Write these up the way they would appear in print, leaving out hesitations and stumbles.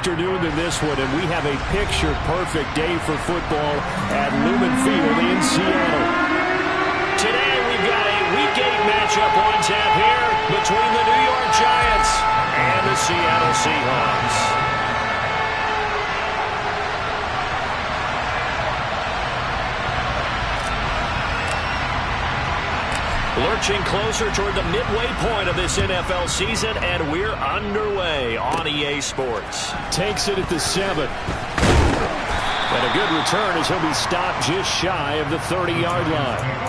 afternoon than this one, and we have a picture-perfect day for football at Lumen Field in Seattle. Today we've got a Week 8 matchup on tap here between the New York Giants and the Seattle Seahawks. Lurching closer toward the midway point of this NFL season, and we're underway on EA Sports. Takes it at the 7. And a good return as he'll be stopped just shy of the 30-yard line.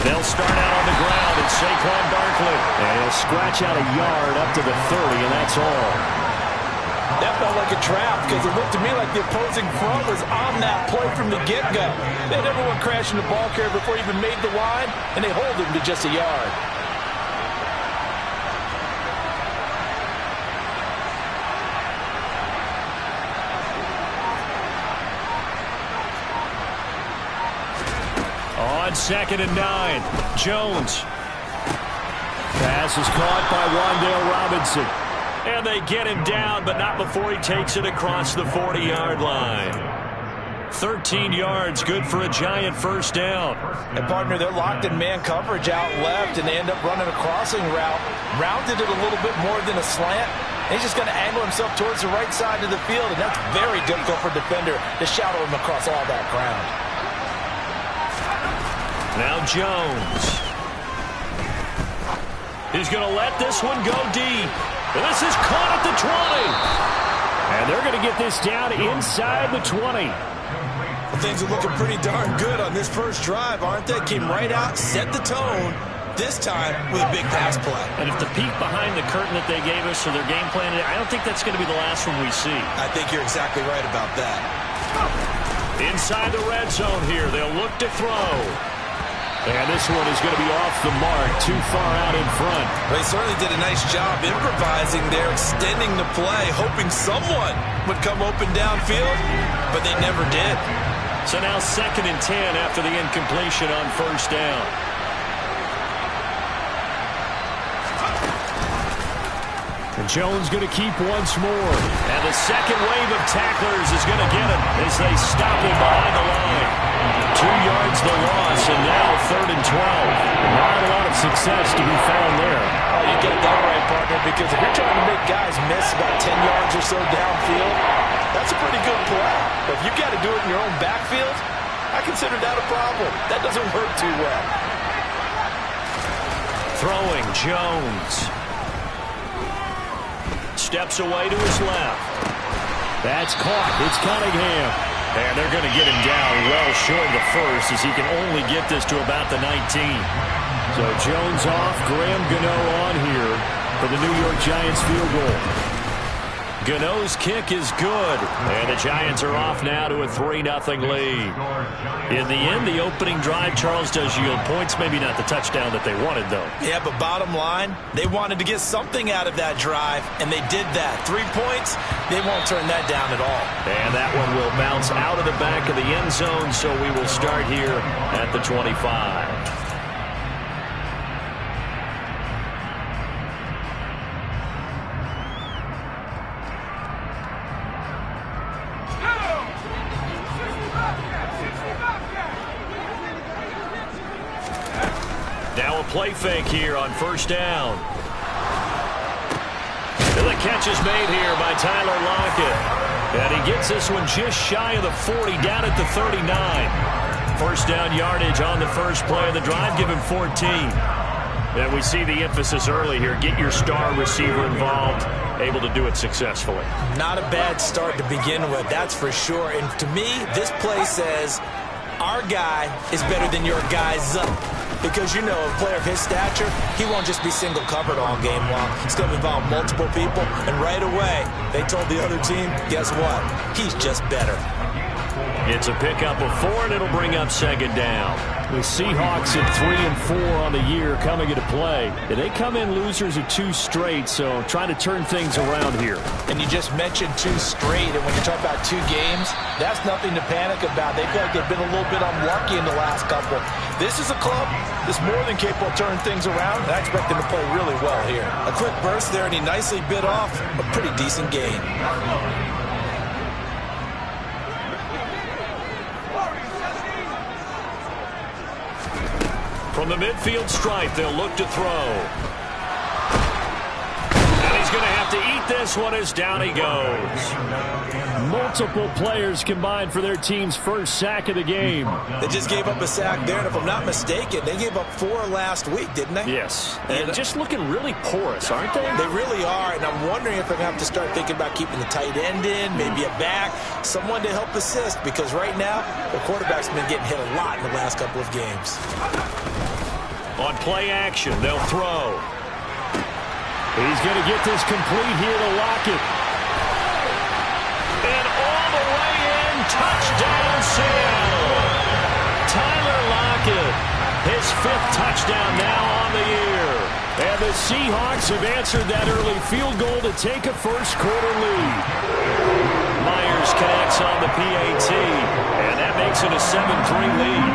They'll start out on the ground at Saquon Barkley. And he'll scratch out a yard up to the 30, and that's all. That felt like a trap because it looked to me like the opposing front was on that play from the get-go. They had everyone crashing the ball carrier before he even made the line, and they hold him to just a yard. On 2nd and 9, Jones. Pass is caught by Wan'Dale Robinson. And they get him down, but not before he takes it across the 40-yard line. 13 yards, good for a Giant first down. And, partner, they're locked in man coverage out left, and they end up running a crossing route. Rounded it a little bit more than a slant. And he's just going to angle himself towards the right side of the field, and that's very difficult for a defender to shadow him across all that ground. Now Jones. He's going to let this one go deep. And this is caught at the 20. And they're going to get this down inside the 20. Well, things are looking pretty darn good on this first drive, aren't they? Came right out, set the tone, this time with a big pass play. And if the peek behind the curtain that they gave us or their game plan, I don't think that's going to be the last one we see. I think you're exactly right about that. Inside the red zone here, they'll look to throw. And this one is going to be off the mark, too far out in front. They certainly did a nice job improvising there, extending the play, hoping someone would come open downfield, but they never did. So now 2nd and 10 after the incompletion on first down. And Jones going to keep once more. And the second wave of tacklers is going to get him as they stop him behind the line. 2 yards the loss, and now 3rd and 12. Not a lot of success to be found there. Oh, you get that right, partner, because if you're trying to make guys miss about 10 yards or so downfield, that's a pretty good play. But if you've got to do it in your own backfield, I consider that a problem. That doesn't work too well. Throwing Jones. Steps away to his left. That's caught. It's Cunningham. And they're going to get him down well short of the first as he can only get this to about the 19. So Jones off, Graham Gano on here for the New York Giants field goal. Gano's kick is good. And the Giants are off now to a 3-0 lead. In the end, the opening drive, Charles, does yield points. Maybe not the touchdown that they wanted, though. Yeah, but bottom line, they wanted to get something out of that drive, and they did that. 3 points, they won't turn that down at all. And that one will bounce out of the back of the end zone, so we will start here at the 25. Now a play fake here on first down. And the catch is made here by Tyler Lockett. And he gets this one just shy of the 40, down at the 39. First down yardage on the first play of the drive, give him 14. And we see the emphasis early here. Get your star receiver involved, able to do it successfully. Not a bad start to begin with, that's for sure. And to me, this play says our guy is better than your guy's up. Because, you know, a player of his stature, he won't just be single covered all game long. He's going to involve multiple people. And right away, they told the other team, guess what? He's just better. It's a pickup of 4, and it'll bring up second down. The Seahawks at 3-4 on the year coming into play. They come in losers of 2 straight, so trying to turn things around here. And you just mentioned 2 straight, and when you talk about 2 games, that's nothing to panic about. They feel like they've been a little bit unlucky in the last couple. This is a club that's more than capable of turning things around, and I expect them to play really well here. A quick burst there, and he nicely bit off a pretty decent gain. From the midfield stripe, they'll look to throw. And he's going to have to eat this one as down he goes. Multiple players combined for their team's first sack of the game. They just gave up a sack there, and if I'm not mistaken, they gave up 4 last week, didn't they? Yes. And just looking really porous, aren't they? They really are, and I'm wondering if they're going to have to start thinking about keeping the tight end in, maybe a back, someone to help assist, because right now, the quarterback's been getting hit a lot in the last couple of games. On play action, they'll throw. He's going to get this complete here to Lockett. And all the way in, touchdown Seattle. Tyler Lockett, his 5th touchdown now on the year. And the Seahawks have answered that early field goal to take a first-quarter lead. Myers connects on the PAT, and that makes it a 7-3 lead.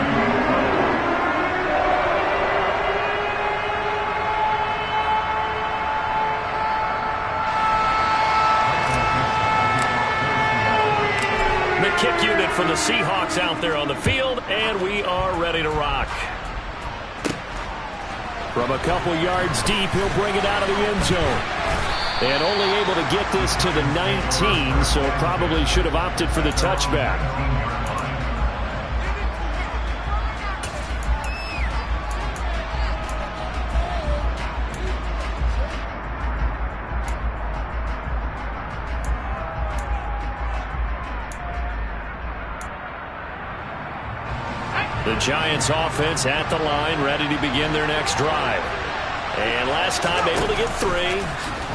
Kick unit for the Seahawks out there on the field, and we are ready to rock. From a couple yards deep, he'll bring it out of the end zone. And only able to get this to the 19, so probably should have opted for the touchback. The Giants offense at the line, ready to begin their next drive. And last time able to get 3.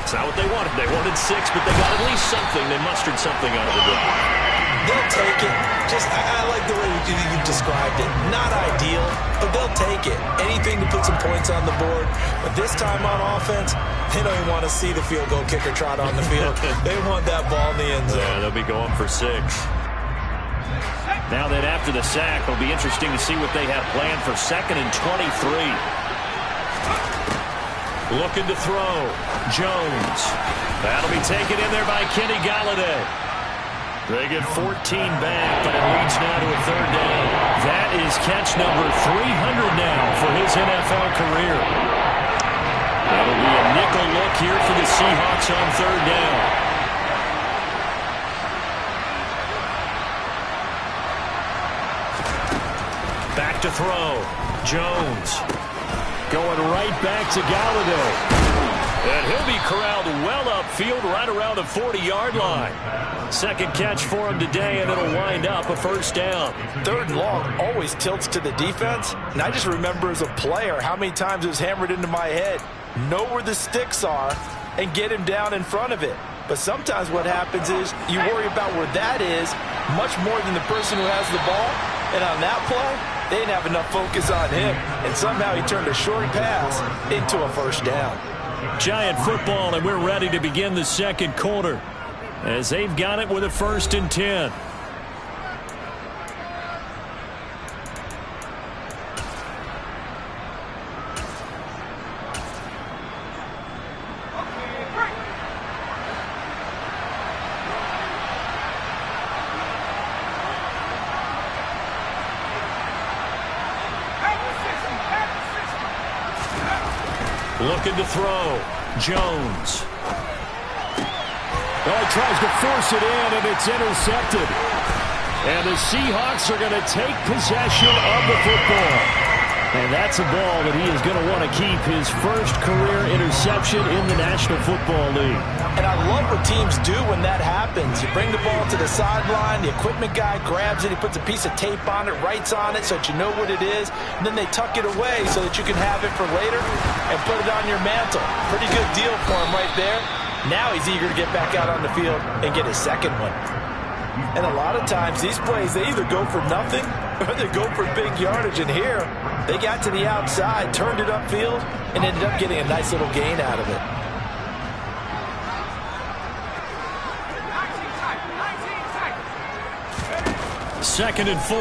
It's not what they wanted. They wanted 6, but they got at least something. They mustered something out of the drive. They'll take it. I like the way you described it. Not ideal, but they'll take it. Anything to put some points on the board. But this time on offense, they don't even want to see the field goal kicker trot on the field. They want that ball in the end zone. Yeah, they'll be going for 6. Now that after the sack, it'll be interesting to see what they have planned for 2nd and 23. Looking to throw. Jones. That'll be taken in there by Kenny Galladay. They get 14 back, but it leads now to a 3rd down. That is catch number 300 now for his NFL career. That'll be a nickel look here for the Seahawks on 3rd down. Back to throw. Jones. Going right back to Galladay. And he'll be corralled well upfield right around the 40-yard line. 2nd catch for him today, and it'll wind up a 1st down. 3rd and long always tilts to the defense. And I just remember as a player how many times it was hammered into my head. Know where the sticks are and get him down in front of it. But sometimes what happens is you worry about where that is much more than the person who has the ball. And on that play, they didn't have enough focus on him. And somehow he turned a short pass into a 1st down. Giant football, and we're ready to begin the 2nd quarter as they've got it with a 1st and 10. Looking to throw. Jones. Oh, he tries to force it in, and it's intercepted. And the Seahawks are going to take possession of the football. And that's a ball that he is going to want to keep, his first career interception in the National Football League. And I love what teams do when that happens. You bring the ball to the sideline, the equipment guy grabs it, he puts a piece of tape on it, writes on it so that you know what it is, and then they tuck it away so that you can have it for later and put it on your mantle. Pretty good deal for him right there. Now he's eager to get back out on the field and get his 2nd one. And a lot of times these plays, they either go for nothing or they go for big yardage. And here, they got to the outside, turned it upfield, and ended up getting a nice little gain out of it. Second and 4.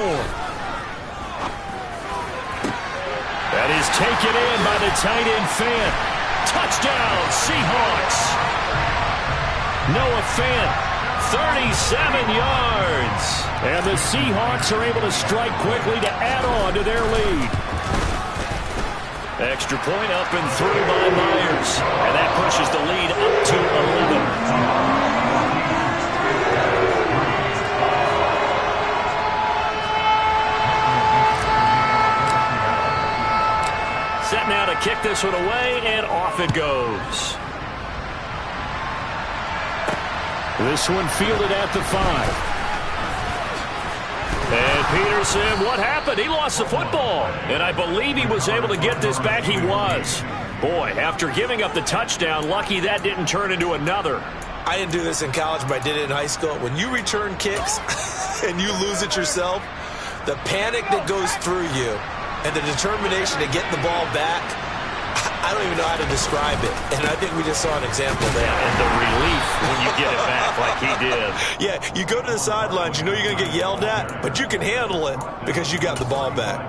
That is taken in by the tight end Fant. Touchdown, Seahawks. Noah Fant, 37 yards. And the Seahawks are able to strike quickly to add on to their lead. Extra point up and through by Myers. And that pushes the lead up to 11. Set now to kick this one away, and off it goes. This one fielded at the 5. And Peterson, what happened? He lost the football. And I believe he was able to get this back. He was. Boy, after giving up the touchdown, lucky that didn't turn into another. I didn't do this in college, but I did it in high school. When you return kicks and you lose it yourself, the panic that goes through you and the determination to get the ball back, I don't even know how to describe it. And I think we just saw an example there. And the relief when you get it back like he did. Yeah, you go to the sidelines, you know you're going to get yelled at, but you can handle it because you got the ball back.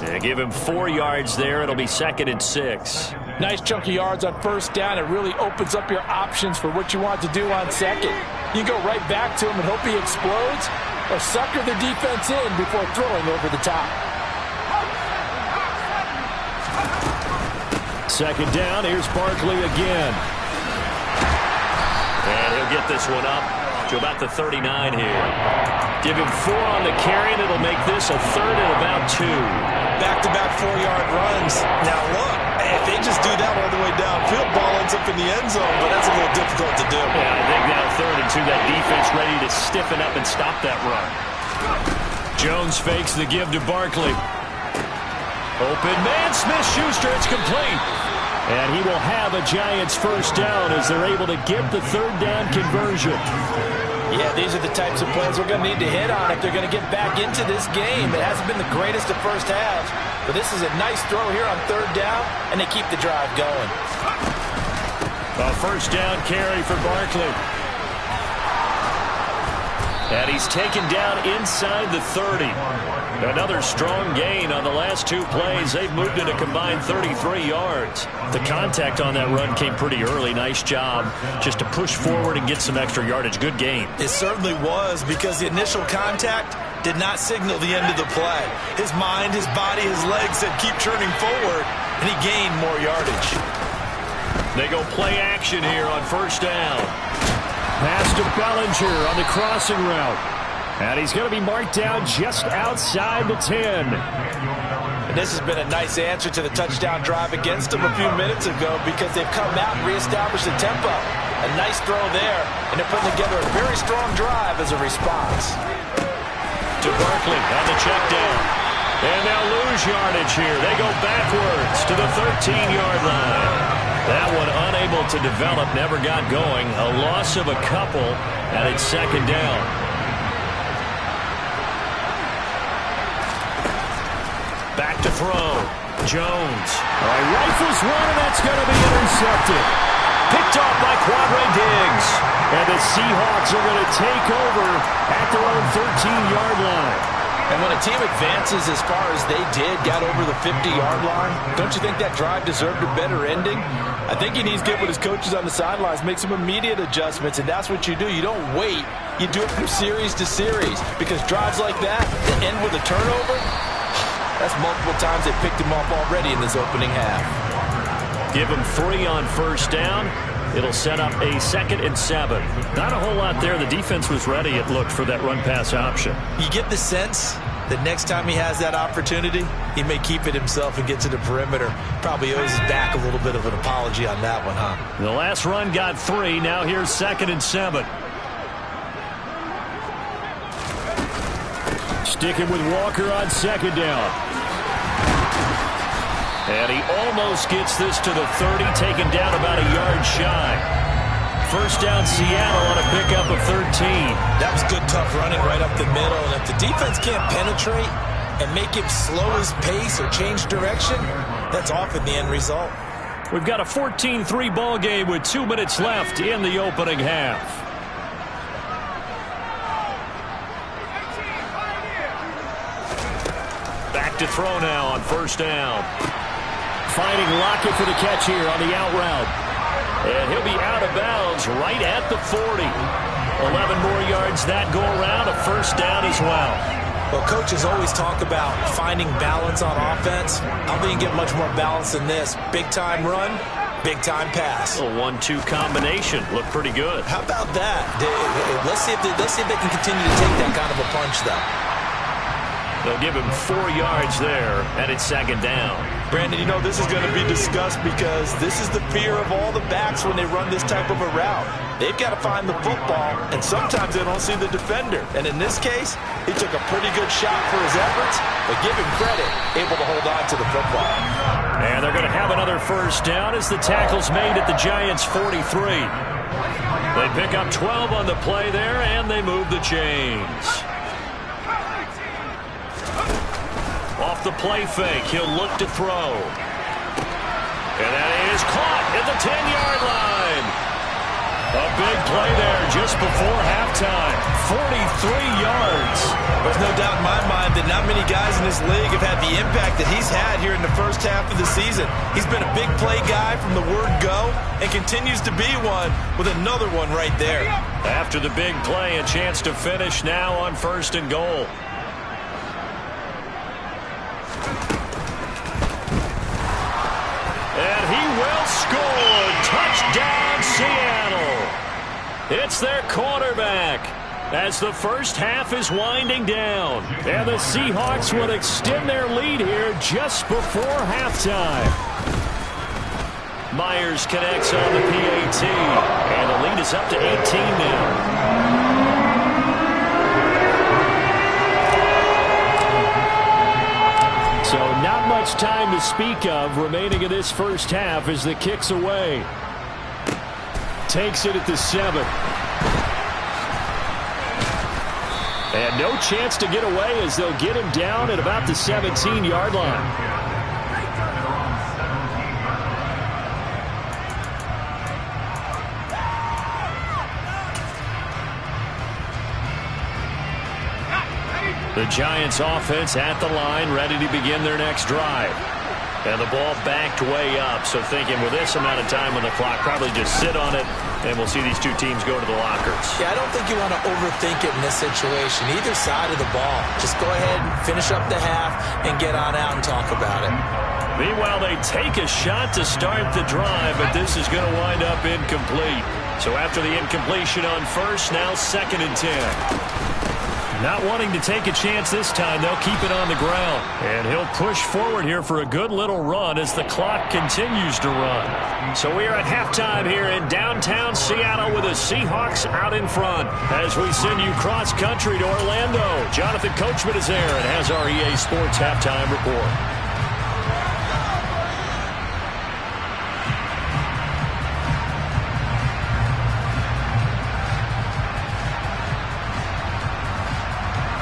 Yeah, give him 4 yards there. It'll be 2nd and 6. Nice chunk of yards on first down. It really opens up your options for what you want to do on second. You go right back to him and hope he explodes, or sucker the defense in before throwing over the top. Second down, here's Barkley again. And he'll get this one up to about the 39 here. Give him 4 on the carry, and it'll make this a 3rd and about 2. Back-to-back 4-yard runs. Now look, if they just do that all the way downfield, ball ends up in the end zone, but that's a little difficult to do. Yeah, I think now 3rd and 2, that defense ready to stiffen up and stop that run. Jones fakes the give to Barkley. Open man, Smith-Schuster, it's complete. And he will have a Giants first down as they're able to get the 3rd down conversion. Yeah, these are the types of plays we're going to need to hit on if they're going to get back into this game. It hasn't been the greatest of first halves, but this is a nice throw here on 3rd down, and they keep the drive going. A first down carry for Barkley. And he's taken down inside the 30. Another strong gain on the last 2 plays. They've moved it a combined 33 yards. The contact on that run came pretty early. Nice job just to push forward and get some extra yardage. Good game. It certainly was, because the initial contact did not signal the end of the play. His mind, his body, his legs said keep churning forward, and he gained more yardage. They go play action here on first down. Pass to Bellinger on the crossing route. And he's going to be marked down just outside the 10. And this has been a nice answer to the touchdown drive against them a few minutes ago, because they've come out and reestablished the tempo. A nice throw there, and they're putting together a very strong drive as a response. To Barkley on the check down. And now lose yardage here. They go backwards to the 13-yard line. That one unable to develop, never got going. A loss of a couple, and it's 2nd down. Back to throw. Jones. All right, rifles one, and that's going to be intercepted. Picked off by Quadre Diggs. And the Seahawks are going to take over at their own 13-yard line. And when a team advances as far as they did, got over the 50-yard line, don't you think that drive deserved a better ending? I think he needs to get with his coaches on the sidelines, make some immediate adjustments, and that's what you do. You don't wait. You do it from series to series, because drives like that end with a turnover, that's multiple times they picked him off already in this opening half. Give him 3 on first down. It'll set up a 2nd and 7. Not a whole lot there. The defense was ready, it looked, for that run-pass option. You get the sense that next time he has that opportunity, he may keep it himself and get to the perimeter. Probably owes his back a little bit of an apology on that one, huh? The last run got 3. Now here's 2nd and 7. Sticking with Walker on 2nd down. And he almost gets this to the 30, taken down about a yard shy. first down Seattle on a pickup of 13. That was good, tough running right up the middle. And if the defense can't penetrate and make him slow his pace or change direction, that's often the end result. We've got a 14-3 ball game with 2 minutes left in the opening half. Back to throw now on first down. Finding Lockett for the catch here on the out route. And he'll be out of bounds right at the 40. 11 more yards that go around, a first down as well. Well, coaches always talk about finding balance on offense. I don't think you get much more balance than this. Big-time run, big-time pass. A 1-2 combination. Looked pretty good. How about that? Let's see if they can continue to take that kind of a punch, though. They'll give him 4 yards there, and it's second down. Brandon, you know this is going to be discussed because this is the fear of all the backs when they run this type of a route. They've got to find the football, and sometimes they don't see the defender. And in this case, he took a pretty good shot for his efforts, but give him credit, able to hold on to the football. And they're going to have another first down as the tackle's made at the Giants' 43. They pick up 12 on the play there, and they move the chains. Off the play fake, he'll look to throw. And that is caught at the 10-yard line. A big play there just before halftime. 43 yards. There's no doubt in my mind that not many guys in this league have had the impact that he's had here in the first half of the season. He's been a big play guy from the word go and continues to be one with another one right there. After the big play, a chance to finish now on first and goal. And he will score. Touchdown, Seattle. It's their quarterback as the first half is winding down. And the Seahawks will extend their lead here just before halftime. Myers connects on the PAT. And the lead is up to 18 now. So not much time to speak of remaining in this first half as the kick's away. Takes it at the 7. And no chance to get away as they'll get him down at about the 17-yard line. The Giants offense at the line, ready to begin their next drive. And the ball backed way up, so thinking with this amount of time on the clock, probably just sit on it, and we'll see these two teams go to the lockers. Yeah, I don't think you want to overthink it in this situation. Either side of the ball. Just go ahead and finish up the half and get on out and talk about it. Meanwhile, they take a shot to start the drive, but this is going to wind up incomplete. So after the incompletion on first, now 2nd and 10. Not wanting to take a chance this time, they'll keep it on the ground. And he'll push forward here for a good little run as the clock continues to run. So we are at halftime here in downtown Seattle with the Seahawks out in front. As we send you cross-country to Orlando, Jonathan Coachman is there and has our EA Sports halftime report.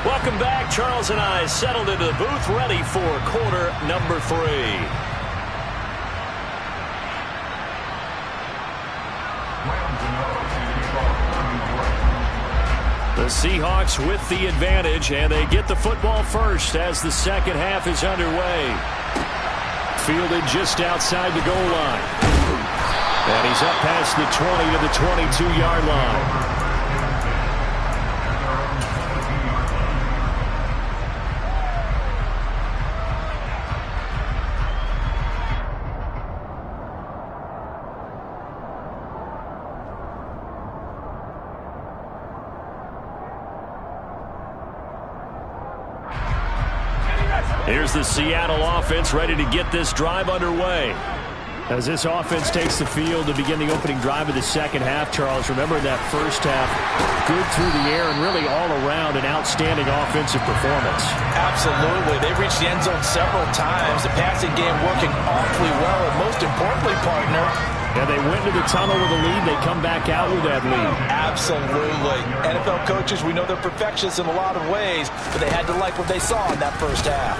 Welcome back. Charles and I settled into the booth, ready for quarter number 3. The Seahawks with the advantage, and they get the football first as the second half is underway. Fielded just outside the goal line. And he's up past the 20 to the 22-yard line. Here's the Seattle offense ready to get this drive underway. As this offense takes the field to begin the opening drive of the second half, Charles, remember that first half, good through the air and really all around an outstanding offensive performance. Absolutely. They reached the end zone several times. The passing game working awfully well. And most importantly, partner, And they went to the tunnel with a lead. They come back out with that lead. Absolutely. NFL coaches, we know they're perfectionists in a lot of ways, but they had to like what they saw in that first half.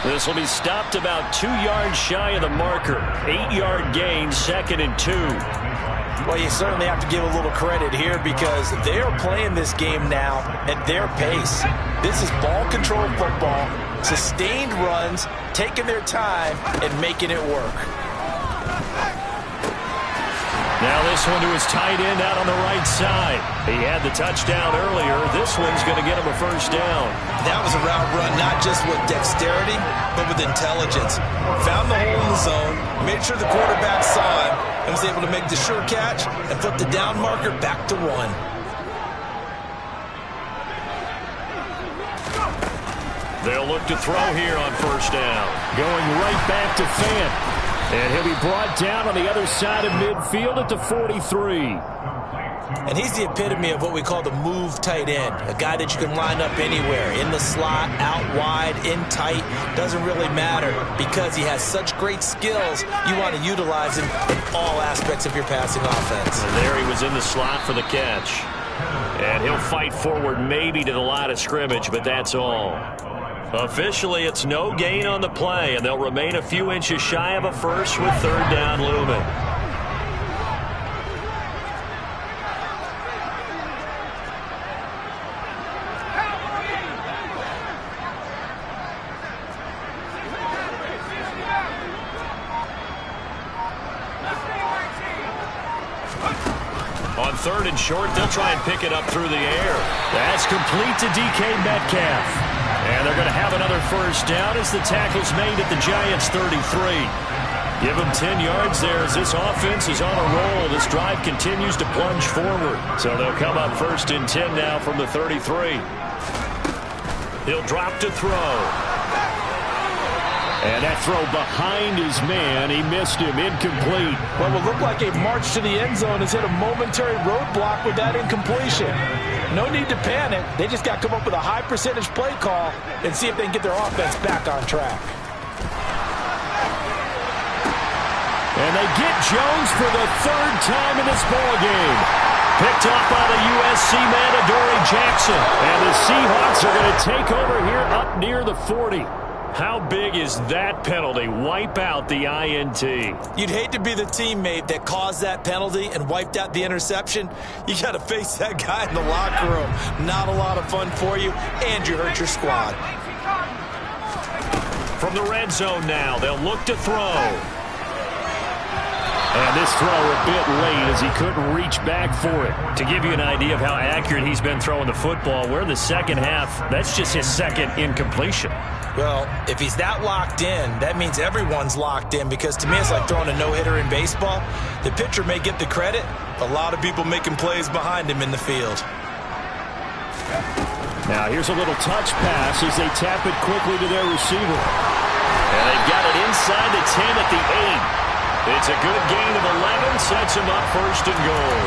This will be stopped about 2 yards shy of the marker. 8-yard gain, 2nd and 2. Well, you certainly have to give a little credit here because they're playing this game now at their pace. This is ball control football, sustained runs, taking their time, and making it work. Now this one to his tight end out on the right side. He had the touchdown earlier. This one's going to get him a first down. That was a route run not just with dexterity, but with intelligence. Found the hole in the zone, made sure the quarterback saw him, and was able to make the sure catch and flip the down marker back to 1. They'll look to throw here on first down. Going right back to Fant. And he'll be brought down on the other side of midfield at the 43. And he's the epitome of what we call the move tight end. A guy that you can line up anywhere. In the slot, out wide, in tight. Doesn't really matter because he has such great skills. You want to utilize him in all aspects of your passing offense. And there he was in the slot for the catch. And he'll fight forward maybe to the line of scrimmage, but that's all. Officially, it's no gain on the play, and they'll remain a few inches shy of a first with 3rd down looming. On 3rd and short, they'll try and pick it up through the air. That's complete to DK Metcalf. And they're going to have another first down as the tackle's made at the Giants' 33. Give them 10 yards there as this offense is on a roll. This drive continues to plunge forward. So they'll come up 1st and 10 now from the 33. He'll drop to throw. And that throw behind his man. He missed him. Incomplete. What will look like a march to the end zone has hit a momentary roadblock with that incompletion. No need to panic. They just got to come up with a high percentage play call and see if they can get their offense back on track. And they get Jones for the 3rd time in this ballgame. Picked up by the USC man, Adoree Jackson. And the Seahawks are going to take over here up near the 40. How big is that penalty? Wipe out the INT. You'd hate to be the teammate that caused that penalty and wiped out the interception. You got to face that guy in the locker room. Not a lot of fun for you, and you hurt your squad. From the red zone now, they'll look to throw. And this throw a bit late as he couldn't reach back for it. To give you an idea of how accurate he's been throwing the football, we're in the second half. That's just his 2nd incompletion. Well, if he's that locked in, that means everyone's locked in because to me it's like throwing a no-hitter in baseball. The pitcher may get the credit. A lot of people making plays behind him in the field. Now here's a little touch pass as they tap it quickly to their receiver. And they've got it inside the 10 at the 8. It's a good gain of 11, sets him up 1st and goal.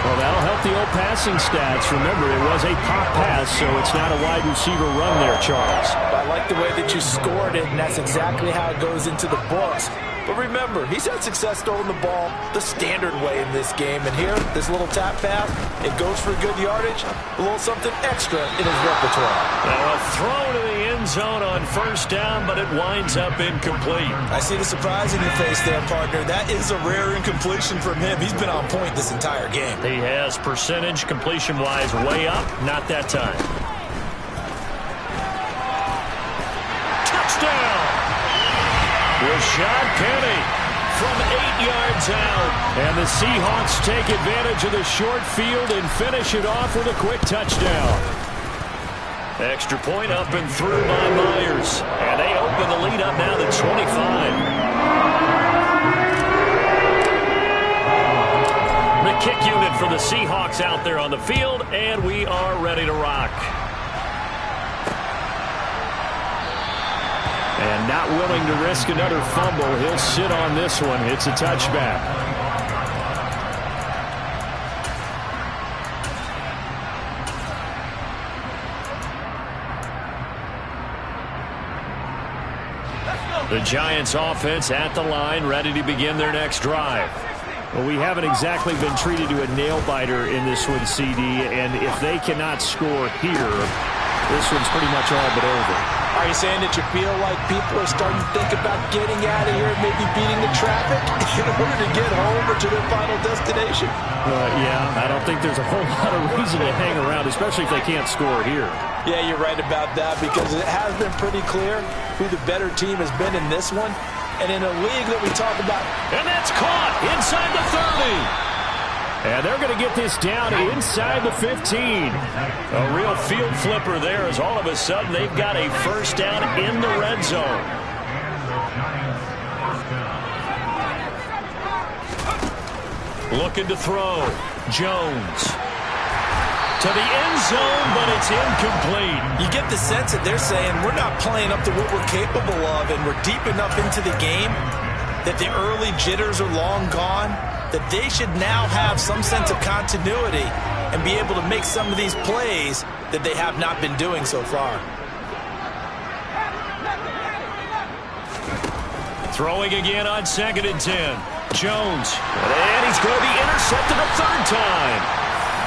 Well, that'll help the old passing stats. Remember, it was a pop pass, so it's not a wide receiver run there, Charles. I like the way that you scored it, and that's exactly how it goes into the books. But remember, he's had success throwing the ball the standard way in this game. And here, this little tap pass, it goes for good yardage, a little something extra in his repertoire. Now a throw to the end zone on 1st down, but it winds up incomplete. I see the surprise in your face there, partner. That is a rare incompletion from him. He's been on point this entire game. He has percentage completion-wise way up, not that time. Touchdown! Rashad Penny from 8 yards out. And the Seahawks take advantage of the short field and finish it off with a quick touchdown. Extra point up and through by Myers. And they open the lead up now to 25. The kick unit for the Seahawks out there on the field, and we are ready to rock. And not willing to risk another fumble. He'll sit on this one. It's a touchback. The Giants offense at the line, ready to begin their next drive. Well, we haven't exactly been treated to a nail-biter in this one, CD, and if they cannot score here, this one's pretty much all but over. Are you saying that you feel like people are starting to think about getting out of here and maybe beating the traffic in order to get home or to their final destination? Yeah, I don't think there's a whole lot of reason to hang around, especially if they can't score here. Yeah, you're right about that because it has been pretty clear who the better team has been in this one. And in a league that we talk about. And that's caught inside the 30. And they're going to get this down inside the 15. A real field flipper there as all of a sudden they've got a first down in the red zone. Looking to throw. Jones. To the end zone, but it's incomplete. You get the sense that they're saying we're not playing up to what we're capable of, and we're deep enough into the game that the early jitters are long gone, that they should now have some sense of continuity and be able to make some of these plays that they have not been doing so far. Throwing again on 2nd and 10. Jones. And he's going to be intercepted a third time.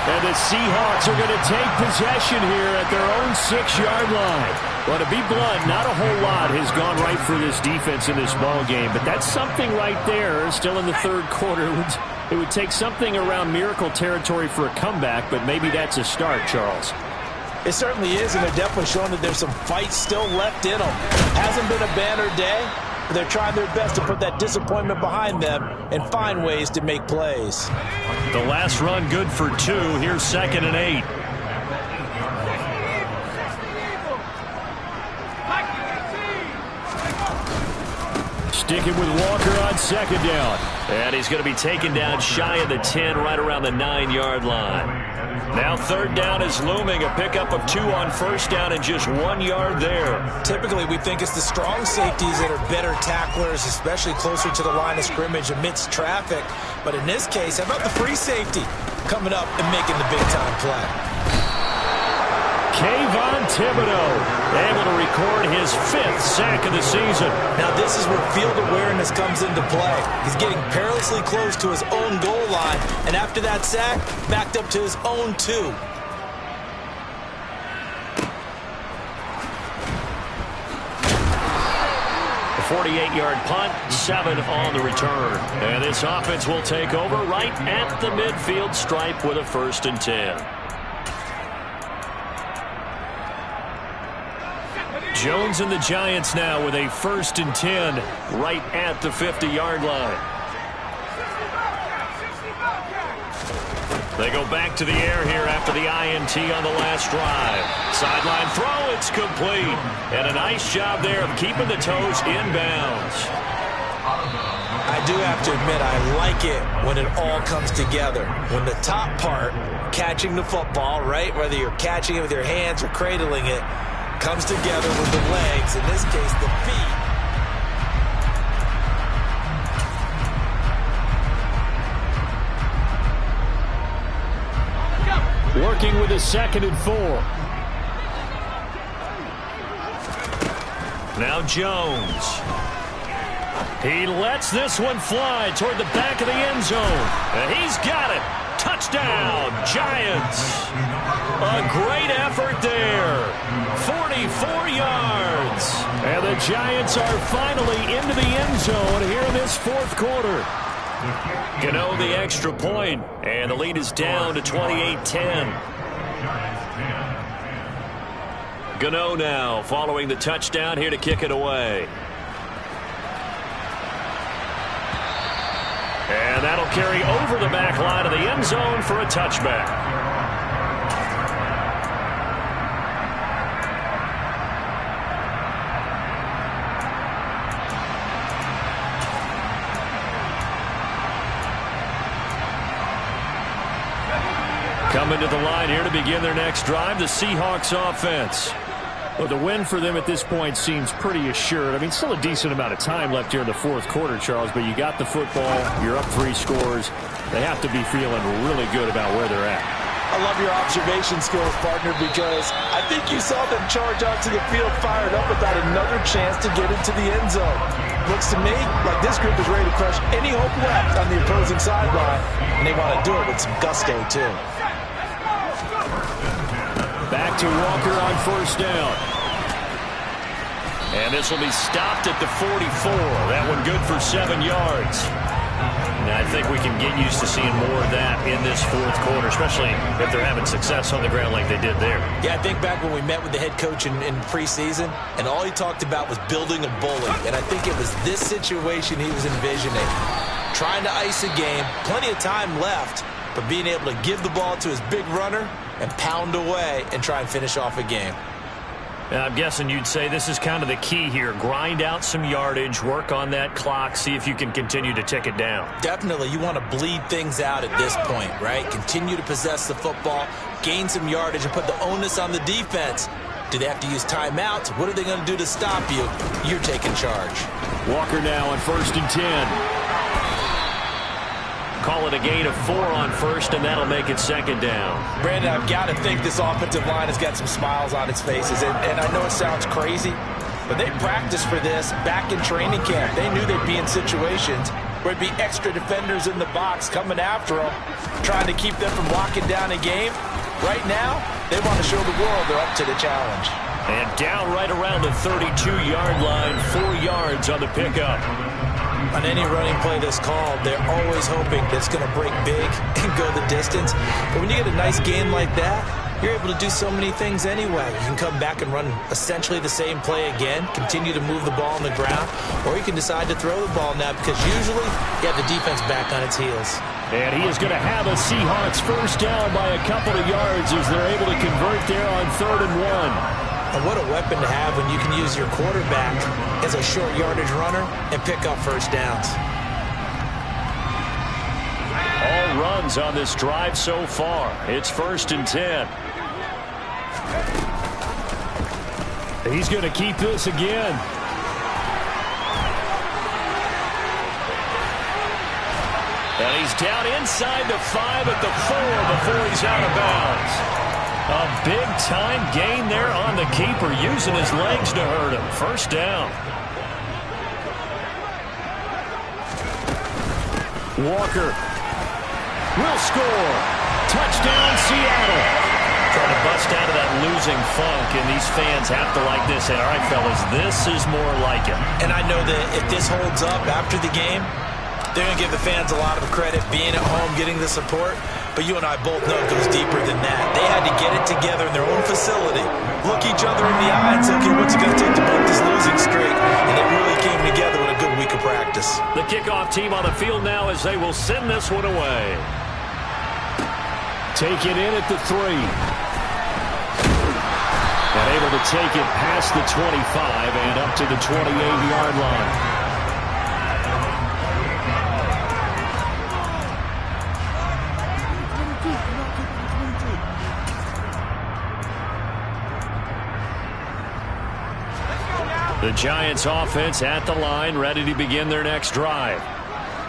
And the Seahawks are going to take possession here at their own 6-yard line. Well, to be blunt, not a whole lot has gone right for this defense in this ball game, but that's something right there. Still in the third quarter. It would take something around miracle territory for a comeback, but maybe that's a start, Charles. It certainly is, and they're definitely showing that there's some fight still left in them. Hasn't been a banner day, but they're trying their best to put that disappointment behind them and find ways to make plays. The last run good for 2. Here's 2nd and 8. Sticking with Walker on 2nd down. And he's going to be taken down shy of the 10, right around the 9-yard line. Now 3rd down is looming. A pickup of 2 on 1st down and just 1 yard there. Typically, we think it's the strong safeties that are better tacklers, especially closer to the line of scrimmage amidst traffic. But in this case, how about the free safety coming up and making the big-time play? Kayvon Thibodeau able to record his 5th sack of the season. Now this is where field awareness comes into play. He's getting perilously close to his own goal line, and after that sack, backed up to his own 2. A 48-yard punt, 7 on the return. And this offense will take over right at the midfield stripe with a 1st and 10. Jones and the Giants now with a 1st and 10 right at the 50-yard line. They go back to the air here after the INT on the last drive. Sideline throw, it's complete. And a nice job there of keeping the toes inbounds. I do have to admit, I like it when it all comes together. When the top part, catching the football, right, whether you're catching it with your hands or cradling it, comes together with the legs, in this case the feet. Working with a 2nd and 4. Now Jones. He lets this one fly toward the back of the end zone. And he's got it. Touchdown, Giants. A great effort there. 44 yards. And the Giants are finally into the end zone here in this 4th quarter. Gano the extra point, and the lead is down to 28-10. Gano now following the touchdown here to kick it away. And that'll carry over the back line of the end zone for a touchback. Coming to the line here to begin their next drive, the Seahawks offense. Well, the win for them at this point seems pretty assured. I mean, still a decent amount of time left here in the 4th quarter, Charles, but you got the football, you're up 3 scores. They have to be feeling really good about where they're at. I love your observation skills, partner, because I think you saw them charge onto the field fired up about another chance to get into the end zone. Looks to me like this group is ready to crush any hope left on the opposing sideline, and they want to do it with some gusto, too. Back to Walker on first down. And this will be stopped at the 44. That one good for 7 yards. And I think we can get used to seeing more of that in this fourth quarter, especially if they're having success on the ground like they did there. Yeah, I think back when we met with the head coach in preseason, and all he talked about was building a bully. And I think it was this situation he was envisioning. Trying to ice a game, plenty of time left, but being able to give the ball to his big runner and pound away and try and finish off a game. I'm guessing you'd say this is kind of the key here. Grind out some yardage, work on that clock, see if you can continue to tick it down. Definitely. You want to bleed things out at this point, right? Continue to possess the football, gain some yardage, and put the onus on the defense. Do they have to use timeouts? What are they going to do to stop you? You're taking charge. Walker now on 1st and 10. Call it a gain of 4 on first, and that'll make it 2nd down. Brandon, I've got to think this offensive line has got some smiles on its faces. And I know it sounds crazy, but they practiced for this back in training camp. They knew they'd be in situations where it'd be extra defenders in the box coming after them, trying to keep them from locking down a game. Right now, they want to show the world they're up to the challenge. And down right around the 32-yard line, 4 yards on the pickup. On any running play that's called, they're always hoping that it's going to break big and go the distance. But when you get a nice game like that, you're able to do so many things anyway. You can come back and run essentially the same play again, continue to move the ball on the ground, or you can decide to throw the ball now because usually you have the defense back on its heels. And he is going to have a Seahawks first down by a couple of yards as they're able to convert there on 3rd and 1. And what a weapon to have when you can use your quarterback as a short yardage runner and pick up first downs. All runs on this drive so far. It's 1st and 10. He's going to keep this again. And he's down inside the 5 at the 4 before he's out of bounds. A big-time gain there on the keeper, using his legs to hurt him. First down. Walker will score. Touchdown, Seattle. Trying to bust out of that losing funk, and these fans have to like this. And, all right, fellas, this is more like it. And I know that if this holds up after the game, they're going to give the fans a lot of credit, being at home, getting the support. But you and I both know it goes deeper than that. They had to get it together in their own facility, look each other in the eye and say, okay, what's it going to take to break this losing streak? And they really came together with a good week of practice. The kickoff team on the field now as they will send this one away. Take it in at the 3. And able to take it past the 25 and up to the 28-yard line. The Giants offense at the line, ready to begin their next drive.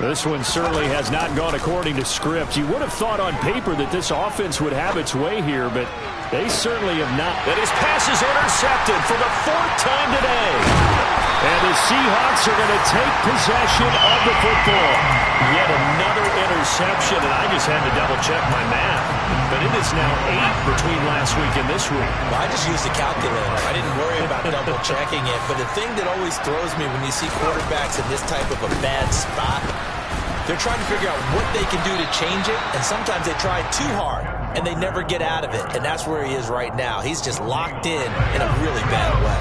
This one certainly has not gone according to script. You would have thought on paper that this offense would have its way here, but they certainly have not. And his pass is intercepted for the 4th time today. And the Seahawks are going to take possession of the football. Yet another interception, and I just had to double-check my math. But it is now 8 between last week and this week. Well, I just used a calculator. I didn't worry about double-checking it. But the thing that always throws me when you see quarterbacks in this type of a bad spot, they're trying to figure out what they can do to change it, and sometimes they try too hard, and they never get out of it. And that's where he is right now. He's just locked in a really bad way.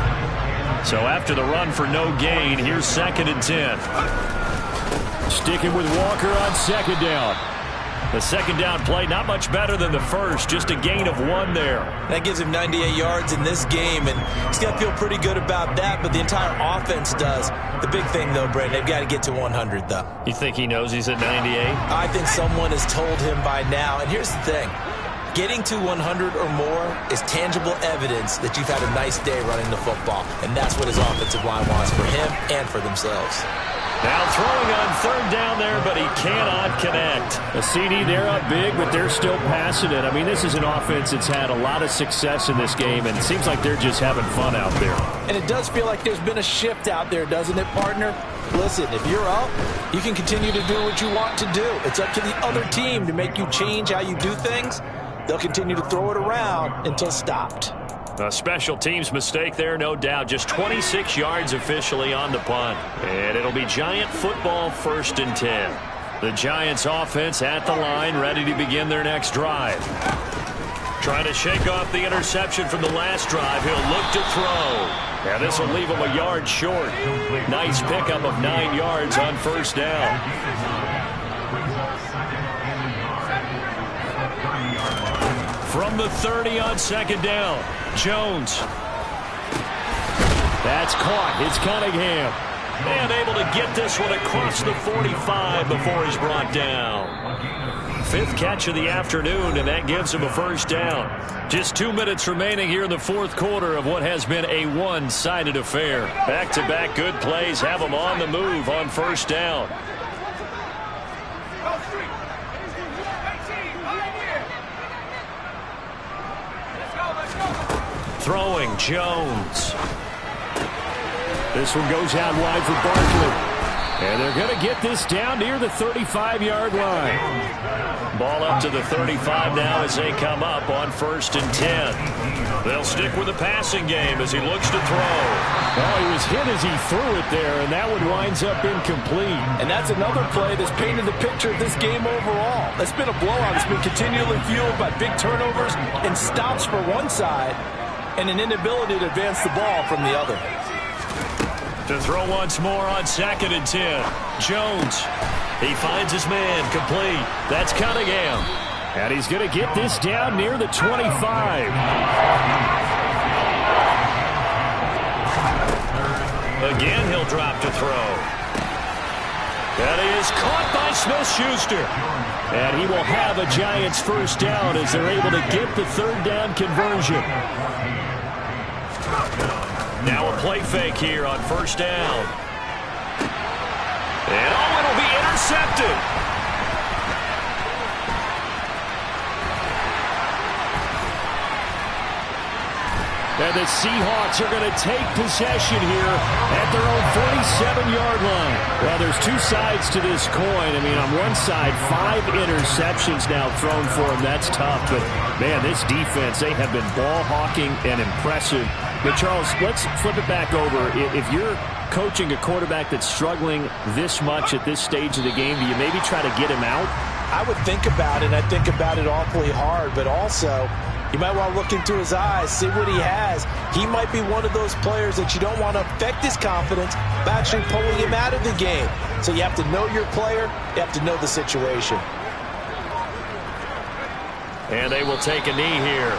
So after the run for no gain, here's 2nd and 10. Sticking with Walker on 2nd down. The 2nd down play, not much better than the first, just a gain of 1 there. That gives him 98 yards in this game, and he's going to feel pretty good about that, but the entire offense does. The big thing, though, Brandon, they've got to get to 100, though. You think he knows he's at 98? I think someone has told him by now, and here's the thing. Getting to 100 or more is tangible evidence that you've had a nice day running the football, and that's what his offensive line wants for him and for themselves. Now throwing on 3rd down there, but he cannot connect. A CD, they're up big, but they're still passing it. I mean, this is an offense that's had a lot of success in this game, and it seems like they're just having fun out there. And it does feel like there's been a shift out there, doesn't it, partner? Listen, if you're up, you can continue to do what you want to do. It's up to the other team to make you change how you do things. They'll continue to throw it around until stopped. A special teams mistake there, no doubt. Just 26 yards officially on the punt. And it'll be Giant football, 1st and 10. The Giants offense at the line, ready to begin their next drive. Trying to shake off the interception from the last drive. He'll look to throw. And this will leave him a yard short. Nice pickup of 9 yards on 1st down. From the 30 on 2nd down, Jones. That's caught. It's Cunningham. And able to get this one across the 45 before he's brought down. 5th catch of the afternoon, and that gives him a 1st down. Just 2 minutes remaining here in the 4th quarter of what has been a one-sided affair. Back-to-back good plays have him on the move on 1st down. Throwing, Jones. This one goes out wide for Barkley. And they're going to get this down near the 35-yard line. Ball up to the 35 now as they come up on 1st and 10. They'll stick with the passing game as he looks to throw. Oh, he was hit as he threw it there, and that one winds up incomplete. And that's another play that's painted the picture of this game overall. It's been a blowout. It's been continually fueled by big turnovers and stops for one side and an inability to advance the ball from the other. To throw once more on 2nd and 10. Jones. He finds his man complete. That's Cunningham. And he's going to get this down near the 25. Again, he'll drop to throw. That is caught by Smith-Schuster. And he will have a Giants 1st down as they're able to get the 3rd down conversion. Now a play fake here on 1st down. And it'll be intercepted. And the Seahawks are going to take possession here at their own 47-yard line. Well, there's two sides to this coin. I mean, on one side, 5 interceptions now thrown for them. That's tough. But, man, this defense, they have been ball hawking and impressive. But, Charles, let's flip it back over. If you're coaching a quarterback that's struggling this much at this stage of the game, do you maybe try to get him out? I would think about it. I think about it awfully hard. But also, you might want to look into his eyes, see what he has. He might be one of those players that you don't want to affect his confidence by actually pulling him out of the game. So you have to know your player. You have to know the situation. And they will take a knee here.